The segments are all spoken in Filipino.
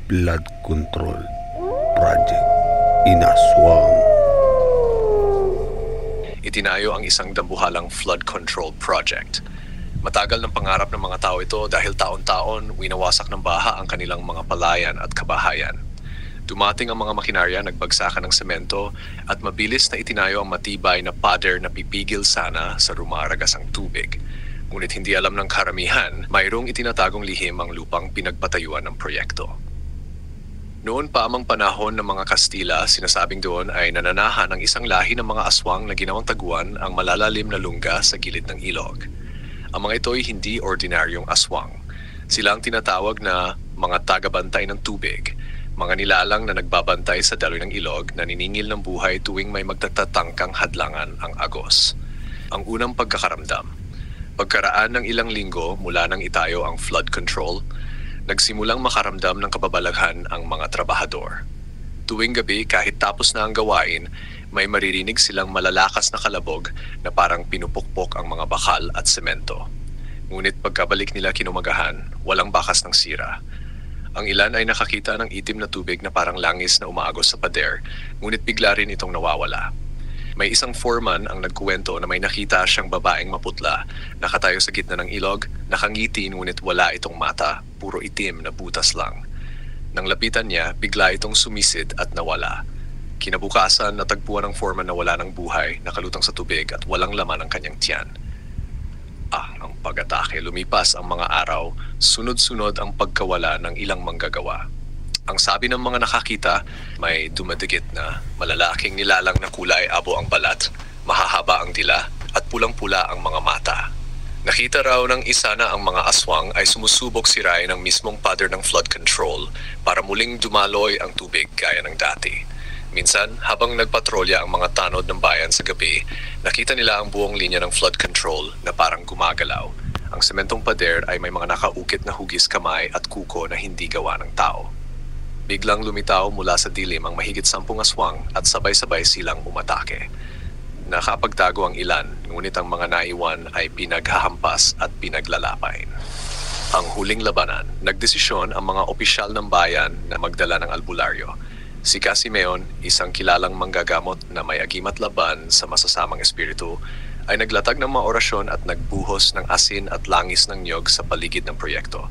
Flood Control Project in Aswang. Itinayo ang isang dambuhalang flood control project. Matagal ng pangarap ng mga tao ito dahil taon-taon winawasak ng baha ang kanilang mga palayan at kabahayan. Dumating ang mga makinarya, nagbagsakan ng semento at mabilis na itinayo ang matibay na pader na pipigil sana sa rumaragas ang tubig. Ngunit hindi alam ng karamihan, mayroong itinatagong lihim ang lupang pinagpatayuan ng proyekto. Noon pa amang panahon ng mga Kastila, sinasabing doon ay nananahan ang isang lahi ng mga aswang na ginawang taguan ang malalalim na lungga sa gilid ng ilog. Ang mga ito ay hindi ordinaryong aswang. Sila ang tinatawag na mga tagabantay ng tubig, mga nilalang na nagbabantay sa daloy ng ilog na niningil ng buhay tuwing may magtatatangkang hadlangan ang agos. Ang unang pagkakaramdam. Pagkaraan ng ilang linggo mula nang itayo ang flood control, nagsimulang makaramdam ng kababalaghan ang mga trabahador. Tuwing gabi kahit tapos na ang gawain, may maririnig silang malalakas na kalabog na parang pinupukpok ang mga bakal at semento. Ngunit pagkabalik nila kinumagahan, walang bakas ng sira. Ang ilan ay nakakita ng itim na tubig na parang langis na umaagos sa pader, ngunit bigla rin itong nawawala. May isang foreman ang nagkuwento na may nakita siyang babaeng maputla, nakatayo sa gitna ng ilog, nakangiti ngunit wala itong mata, puro itim na butas lang. Nang lapitan niya, bigla itong sumisid at nawala. Kinabukasan, natagpuan ng foreman na wala ng buhay, nakalutang sa tubig at walang laman ang kanyang tiyan. Ang pag-atake, lumipas ang mga araw, sunod-sunod ang pagkawala ng ilang manggagawa. Ang sabi ng mga nakakita, may dumadikit na malalaking nilalang na kulay abo ang balat, mahahaba ang dila at pulang-pula ang mga mata. Nakita raw ng isa na ang mga aswang ay sumusubok sirain ng mismong pader ng flood control para muling dumaloy ang tubig gaya ng dati. Minsan, habang nagpatrolya ang mga tanod ng bayan sa gabi, nakita nila ang buong linya ng flood control na parang gumagalaw. Ang sementong pader ay may mga nakaukit na hugis kamay at kuko na hindi gawa ng tao. Biglang lumitaw mula sa dilim ang mahigit 10 aswang at sabay-sabay silang umatake. Nakapagtago ang ilan, ngunit ang mga naiwan ay pinaghahampas at pinaglalapain. Ang huling labanan, nagdesisyon ang mga opisyal ng bayan na magdala ng albularyo. Si Casimeon, isang kilalang manggagamot na may agimat laban sa masasamang espiritu, ay naglatag ng mga orasyon at nagbuhos ng asin at langis ng niyog sa paligid ng proyekto.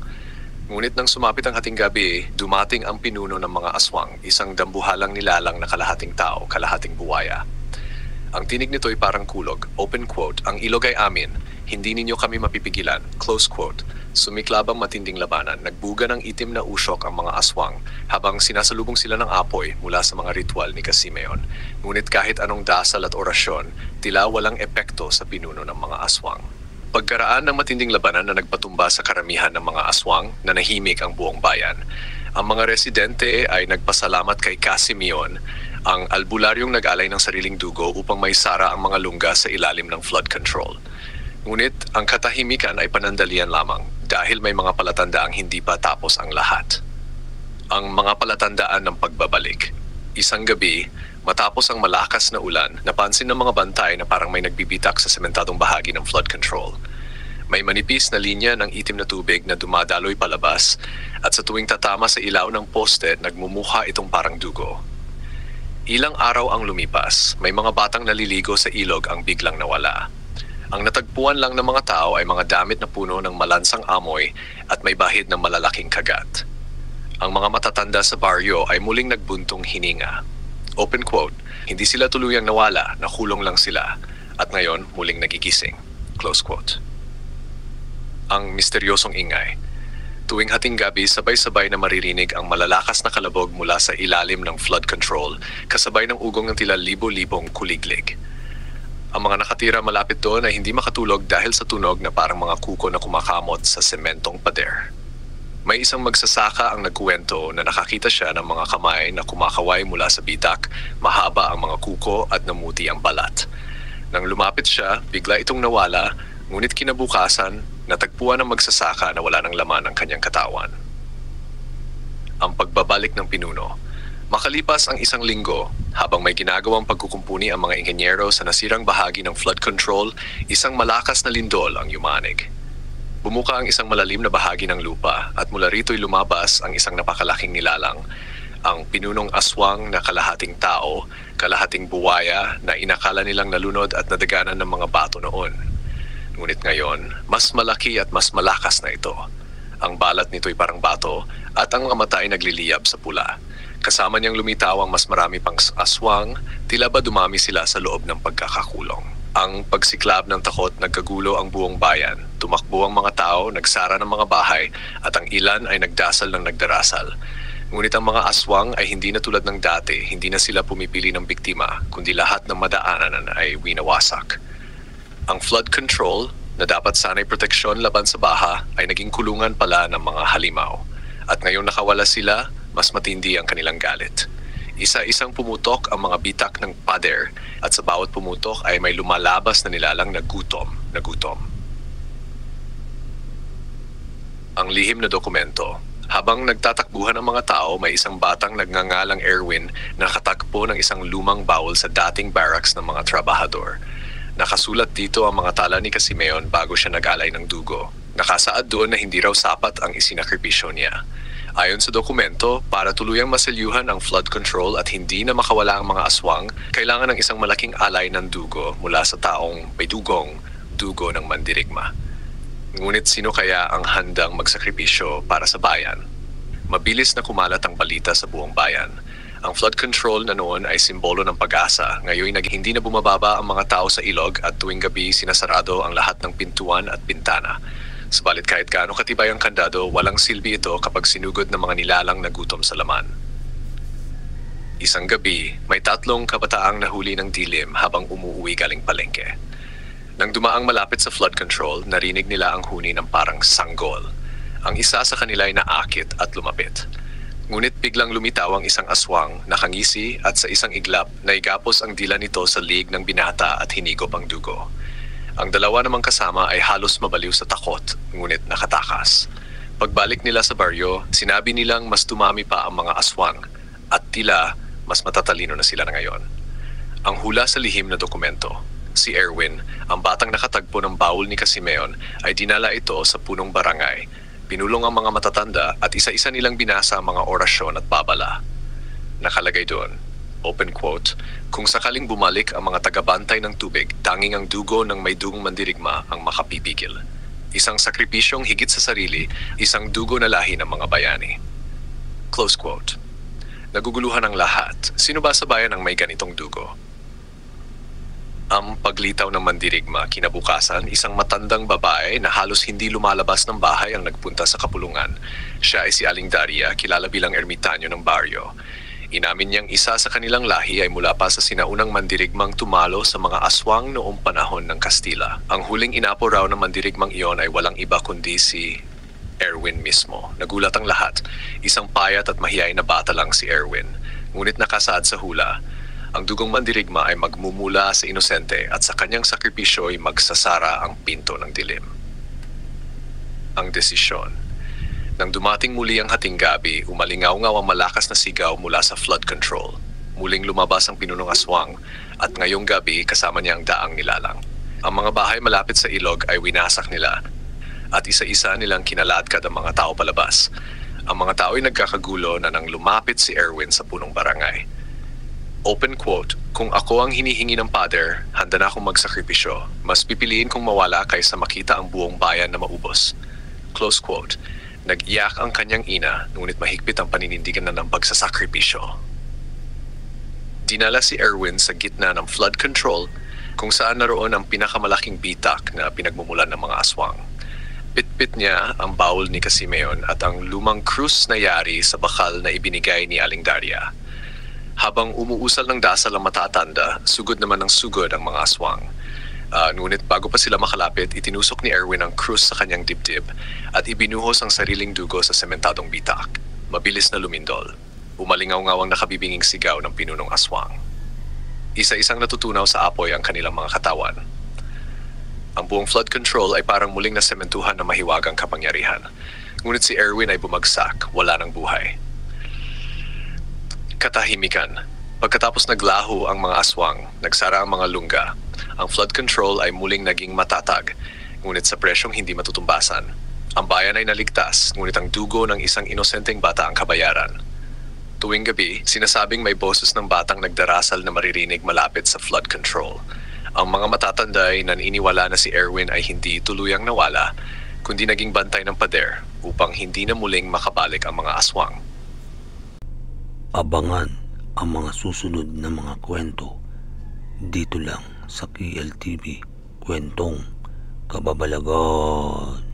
Ngunit nang sumapit ang hating gabi, dumating ang pinuno ng mga aswang, isang dambuhalang nilalang na kalahating tao, kalahating buwaya. Ang tinig nito ay parang kulog, open quote, "Ang ilog ay amin, hindi ninyo kami mapipigilan," close quote. Sumiklab ang matinding labanan, nagbuga ng itim na usok ang mga aswang habang sinasalubong sila ng apoy mula sa mga ritual ni Casimeon. Ngunit kahit anong dasal at orasyon, tila walang epekto sa pinuno ng mga aswang. Pagkaraan ng matinding labanan na nagpatumba sa karamihan ng mga aswang, nanahimik ang buong bayan. Ang mga residente ay nagpasalamat kay Casimeon, ang albularyong nag-alay ng sariling dugo upang may sara ang mga lungga sa ilalim ng flood control. Ngunit ang katahimikan ay panandalian lamang dahil may mga palatandaang hindi pa tapos ang lahat. Ang mga palatandaan ng pagbabalik. Isang gabi, matapos ang malakas na ulan, napansin ng mga bantay na parang may nagbibitak sa sementadong bahagi ng flood control. May manipis na linya ng itim na tubig na dumadaloy palabas at sa tuwing tatama sa ilaw ng poste, nagmumukha itong parang dugo. Ilang araw ang lumipas, may mga batang naliligo sa ilog ang biglang nawala. Ang natagpuan lang ng mga tao ay mga damit na puno ng malansang amoy at may bahid ng malalaking kagat. Ang mga matatanda sa baryo ay muling nagbuntong hininga. Open quote, "Hindi sila tuluyang nawala, nakulong lang sila, at ngayon muling nagigising," close quote. Ang misteryosong ingay. Tuwing hating gabi, sabay-sabay na maririnig ang malalakas na kalabog mula sa ilalim ng flood control, kasabay ng ugong ng tila libo-libong kuliglig. Ang mga nakatira malapit doon ay hindi makatulog dahil sa tunog na parang mga kuko na kumakamot sa sementong pader. May isang magsasaka ang nagkuwento na nakakita siya ng mga kamay na kumakaway mula sa bitak, mahaba ang mga kuko at namuti ang balat. Nang lumapit siya, bigla itong nawala, ngunit kinabukasan, natagpuan ng magsasaka na wala ng laman ang kanyang katawan. Ang pagbabalik ng pinuno. Makalipas ang isang linggo, habang may ginagawang pagkukumpuni ang mga inhenyero sa nasirang bahagi ng flood control, isang malakas na lindol ang yumanig. Bumuka ang isang malalim na bahagi ng lupa at mula rito'y lumabas ang isang napakalaking nilalang. Ang pinunong aswang na kalahating tao, kalahating buwaya na inakala nilang nalunod at nadaganan ng mga bato noon. Ngunit ngayon, mas malaki at mas malakas na ito. Ang balat nito'y parang bato at ang mga mata ay nagliliyab sa pula. Kasama niyang lumitaw ang mas marami pang aswang, tila ba dumami sila sa loob ng pagkakakulong. Ang pagsiklab ng takot nagkagulo ang buong bayan. Tumakbo ang mga tao, nagsara ng mga bahay at ang ilan ay nagdasal ng nagdarasal. Ngunit ang mga aswang ay hindi na tulad ng dati, hindi na sila pumipili ng biktima, kundi lahat ng madaanan ay winawasak. Ang flood control, na dapat sana'y proteksyon laban sa baha, ay naging kulungan pala ng mga halimaw. At ngayong nakawala sila, mas matindi ang kanilang galit. Isa-isang pumutok ang mga bitak ng pader at sa bawat pumutok ay may lumalabas na nilalang na gutom. Ang lihim na dokumento. Habang nagtatakbuhan ang mga tao, may isang batang nagngangalang Erwin na nakatakbo ng isang lumang bawol sa dating barracks ng mga trabahador. Nakasulat dito ang mga tala ni Casimeon bago siya nag-alay ng dugo. Nakasaad doon na hindi raw sapat ang isinakripisyo niya. Ayon sa dokumento, para tuluyang maselyuhan ang flood control at hindi na makawala ang mga aswang, kailangan ng isang malaking alay ng dugo mula sa taong may dugong dugo ng mandirigma. Ngunit sino kaya ang handang magsakripisyo para sa bayan? Mabilis na kumalat ang balita sa buong bayan. Ang flood control na noon ay simbolo ng pag-asa. Ngayon hindi na bumababa ang mga tao sa ilog at tuwing gabi sinasarado ang lahat ng pintuan at bintana. Subalit kahit gaano katibay ang kandado, walang silbi ito kapag sinugod ng mga nilalang na gutom sa laman. Isang gabi, may 3 kabataang nahuli ng dilim habang umuuwi galing palengke. Nang dumaang malapit sa flood control, narinig nila ang huni ng parang sanggol. Ang isa sa kanila ay naakit at lumapit. Ngunit biglang lumitaw ang isang aswang, nakangisi at sa isang iglap, naigapos ang dila nito sa liig ng binata at hinigop ang dugo. Ang dalawa namang kasama ay halos mabaliw sa takot, ngunit nakatakas. Pagbalik nila sa baryo, sinabi nilang mas dumami pa ang mga aswang at tila mas matatalino na sila na ngayon. Ang hula sa lihim na dokumento, si Erwin, ang batang nakatagpo ng bawol ni Casimeon, ay dinala ito sa punong barangay. Pinulong ang mga matatanda at isa-isa nilang binasa ang mga orasyon at babala. Nakalagay doon, open quote, kung sakaling bumalik ang mga tagabantay ng tubig, tanging ang dugo ng may dugong mandirigma ang makapipigil. Isang sakripisyong higit sa sarili, isang dugo na lahi ng mga bayani. Close quote. Naguguluhan ang lahat. Sino ba sa bayan ang may ganitong dugo? Ang paglitaw ng mandirigma kinabukasan, isang matandang babae na halos hindi lumalabas ng bahay ang nagpunta sa kapulungan. Siya ay si Aling Daria, kilala bilang ermitanyo ng baryo. Inamin niyang isa sa kanilang lahi ay mula pa sa sinaunang mandirigmang tumalo sa mga aswang noong panahon ng Kastila. Ang huling inapo raw ng mandirigmang iyon ay walang iba kundi si Erwin mismo. Nagulat ang lahat. Isang payat at mahiyain na bata lang si Erwin. Ngunit nakasaad sa hula, ang dugong mandirigma ay magmumula sa inosente at sa kanyang sakripisyo ay magsasara ang pinto ng dilim. Ang desisyon. Nang dumating muli ang hating gabi, umalingaw-ngaw ang malakas na sigaw mula sa flood control. Muling lumabas ang pinunong aswang at ngayong gabi kasama niya ang daang nilalang. Ang mga bahay malapit sa ilog ay winasak nila at isa-isa nilang kinaladkad ang mga tao palabas. Ang mga tao ay nagkakagulo na nang lumapit si Erwin sa punong barangay. Open quote, kung ako ang hinihingi ng pader, handa na akong magsakripisyo. Mas pipiliin kong mawala kaysa makita ang buong bayan na maubos. Close quote. Nag-iyak ang kanyang ina, ngunit mahigpit ang paninindigan na ng pagsasakripisyo. Dinala si Erwin sa gitna ng flood control kung saan naroon ang pinakamalaking bitak na pinagmumulan ng mga aswang. Pitpit niya ang bawol ni Casimeon at ang lumang krus na yari sa bakal na ibinigay ni Aling Daria. Habang umuusal ng dasal ang matatanda, sugod naman ng sugod ang mga aswang. Ngunit bago pa sila makalapit, itinusok ni Erwin ang krus sa kanyang dibdib at ibinuhos ang sariling dugo sa sementadong bitak. Mabilis na lumindol. Umalingaw-ngaw ang nakabibinging sigaw ng pinunong aswang. Isa-isang natutunaw sa apoy ang kanilang mga katawan. Ang buong flood control ay parang muling nasementuhan ng mahiwagang kapangyarihan. Ngunit si Erwin ay bumagsak, wala ng buhay. Katahimikan. Pagkatapos naglaho ang mga aswang, nagsara ang mga lungga. Ang flood control ay muling naging matatag. ngunit sa presyong hindi matutumbasan. Ang bayan ay naligtas, ngunit ang dugo ng isang inosenteng bata ang kabayaran. Tuwing gabi, sinasabing may boses ng batang nagdarasal na maririnig malapit sa flood control. Ang mga matatanda ay naniniwala na si Erwin ay hindi tuluyang nawala, kundi naging bantay ng pader upang hindi na muling makabalik ang mga aswang. Abangan ang mga susunod na mga kwento dito lang sa KLTV Kwentong Kababalagan.